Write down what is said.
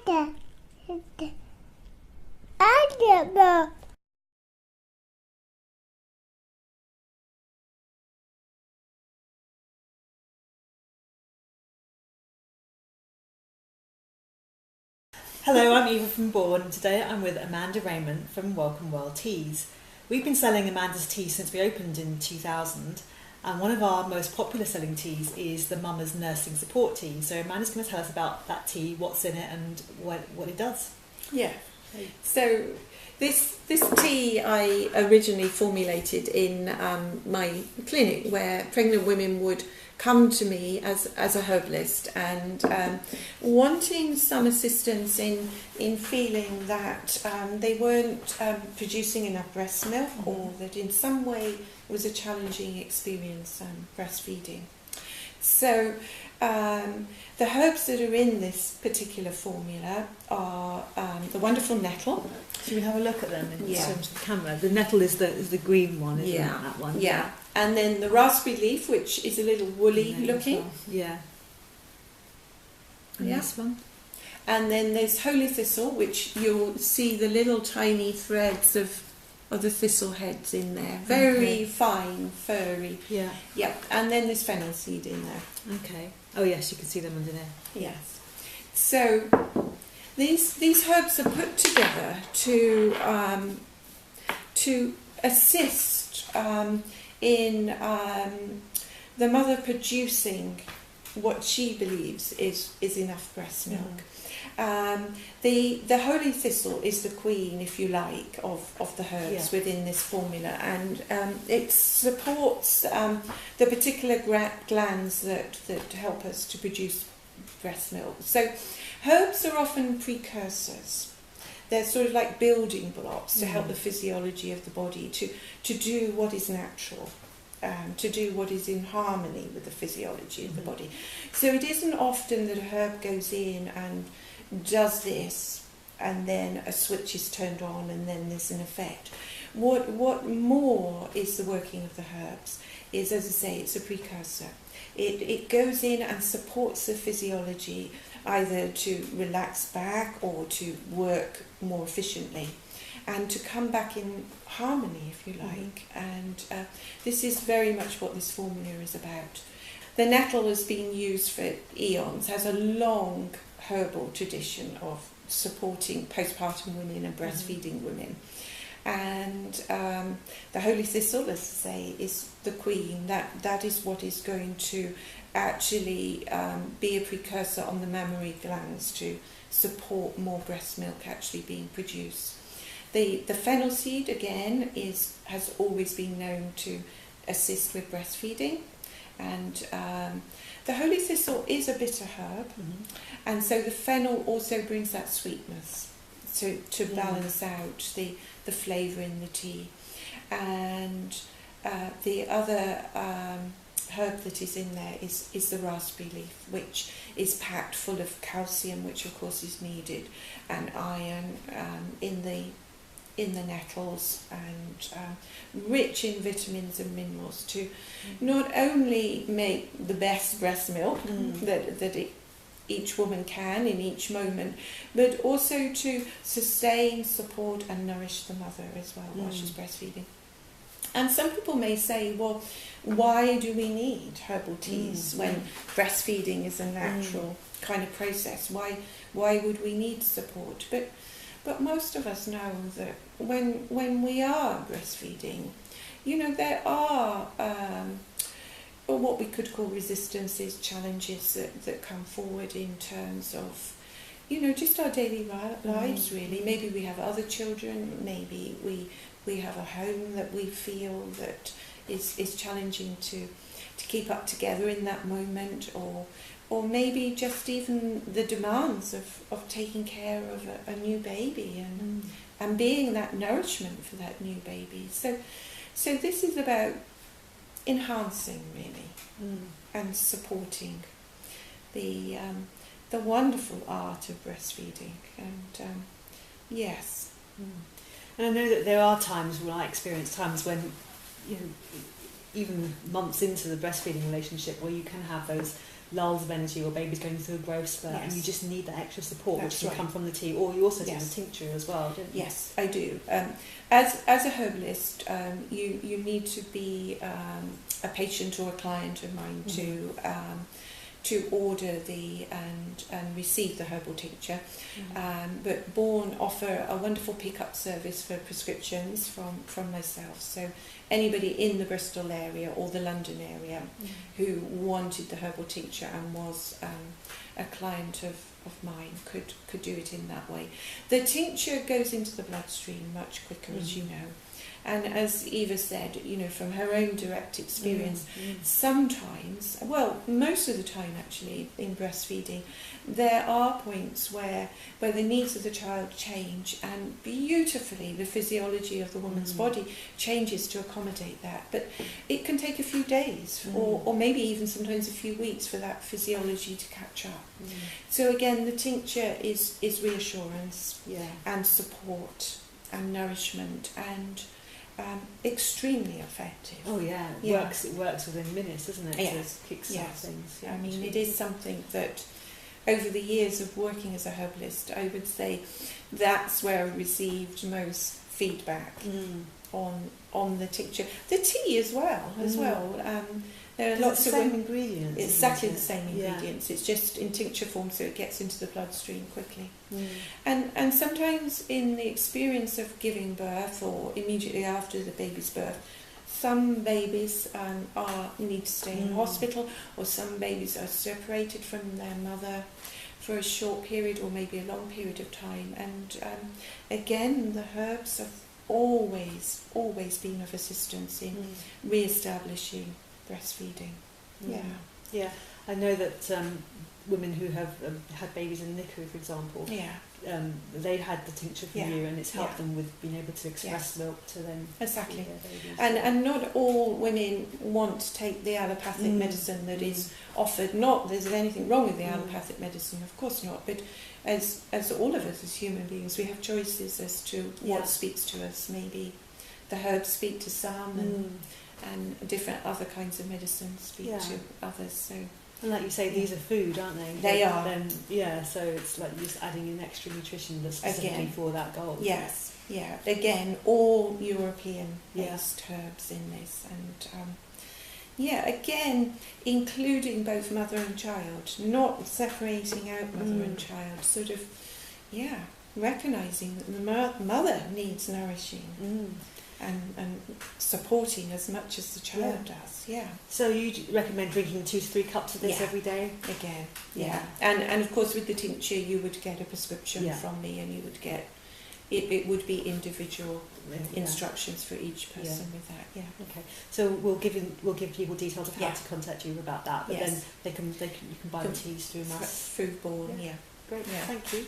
Hello, I'm Eva from Bourne, and today I'm with Amanda Rayment from Welcome World Teas. We've been selling Amanda's tea since we opened in 2000, and one of our most popular selling teas is the Mama's Nursing Support Tea. So Amanda's going to tell us about that tea, what's in it and what it does. Yeah, so this tea I originally formulated in my clinic, where pregnant women would come to me as a herbalist and wanting some assistance in feeling that they weren't producing enough breast milk, or that in some way it was a challenging experience breastfeeding. So the herbs that are in this particular formula are the wonderful nettle. Should we have a look at them in terms of the camera? The nettle is the green one, isn't it? That one. Yeah. And then the raspberry leaf, which is a little woolly looking. Well. Yeah. And this one. And then there's holy thistle, which you'll see the little tiny threads of the thistle heads in there. Very fine, furry. Yeah. Yeah. And then there's fennel seed in there. Okay. Oh yes, you can see them under there. Yes. So these herbs are put together to assist in the mother producing what she believes is enough breast milk. The holy thistle is the queen, if you like, of the herbs within this formula, and it supports the particular glands that help us to produce breast milk. So herbs are often precursors. They're sort of like building blocks to help the physiology of the body to do what is natural, to do what is in harmony with the physiology of the body. So it isn't often that a herb goes in and does this and then a switch is turned on and then there's an effect. What more is the working of the herbs is, as I say, it's a precursor. It goes in and supports the physiology, either to relax back or to work more efficiently and to come back in harmony, if you like. And this is very much what this formula is about. The nettle has been used for eons, has a long herbal tradition of supporting postpartum women and breastfeeding women. And the holy thistle, as I say, is the queen. That is what is going to actually be a precursor on the mammary glands to support more breast milk actually being produced. The fennel seed, again, has always been known to assist with breastfeeding. And the holy thistle is a bitter herb, and so the fennel also brings that sweetness to balance out the flavour in the tea. And the other herb that is in there is the raspberry leaf, which is packed full of calcium, which of course is needed, and iron in the nettles, and rich in vitamins and minerals to not only make the best breast milk that each woman can in each moment, but also to sustain, support and nourish the mother as well while she's breastfeeding. And some people may say, well, why do we need herbal teas when breastfeeding is a natural kind of process? Why would we need support? But most of us know that when we are breastfeeding, there are what we could call resistances, challenges that come forward in terms of, just our daily lives, really. Maybe we have other children, maybe we have a home that we feel that is challenging to keep up together in that moment, or maybe just even the demands of taking care of a new baby and being that nourishment for that new baby. So this is about enhancing, really, and supporting the wonderful art of breastfeeding. And yes. And I know that there are times when I experience times when, even months into the breastfeeding relationship, where you can have those lulls of energy or baby's going through a growth spurt, and you just need that extra support, That's which can come from the tea. Or you also do the tincture as well, don't you? Yes, I do. As a herbalist, you need to be a patient or a client of mine to order and receive the herbal tincture. But Bourne offer a wonderful pick-up service for prescriptions from myself. So anybody in the Bristol area or the London area who wanted the herbal tincture and was a client of mine could do it in that way. The tincture goes into the bloodstream much quicker, as you know. And as Eva said, you know, from her own direct experience, sometimes, well, most of the time actually, in breastfeeding, there are points where the needs of the child change, and beautifully the physiology of the woman's body changes to accommodate that. But it can take a few days, or maybe even sometimes a few weeks for that physiology to catch up. So again, the tincture is reassurance and support and nourishment and extremely effective. Oh yeah, it works within minutes, doesn't it? Yes. To kickstart things. I mean, it is something that over the years of working as a herbalist, I would say that's where I received most feedback on the tincture. The tea as well. There are lots of same ingredients. Exactly the same ingredients. It's just in tincture form, so it gets into the bloodstream quickly. And sometimes in the experience of giving birth or immediately after the baby's birth, some babies need to stay in hospital, or some babies are separated from their mother for a short period or maybe a long period of time. And again, the herbs have always been of assistance in re-establishing breastfeeding. Yeah. I know that women who have had babies in NICU, for example, they had the tincture from you, and it's helped them with being able to express milk to them. Exactly. Their babies. And not all women want to take the allopathic medicine that is offered. Not there's anything wrong with the allopathic medicine, of course not, but as all of us as human beings, we have choices as to what speaks to us. Maybe the herbs speak to some, and different other kinds of medicines speak to others. So, and like you say, these are food, aren't they? They are. So it's like just adding in extra nutrition that's specifically for that goal. Yes, Again, all European-based herbs in this, and again, including both mother and child, not separating out mother and child. Sort of, recognising that the mother needs nourishing. And supporting as much as the child does. So you recommend drinking 2 to 3 cups of this every day? Again, and of course with the tincture you would get a prescription from me, and you would get it would be individual instructions for each person with that. Okay. So we'll give people details of how to contact you about that, but then you can buy the teas through us. Through Bourne. Great. Thank you.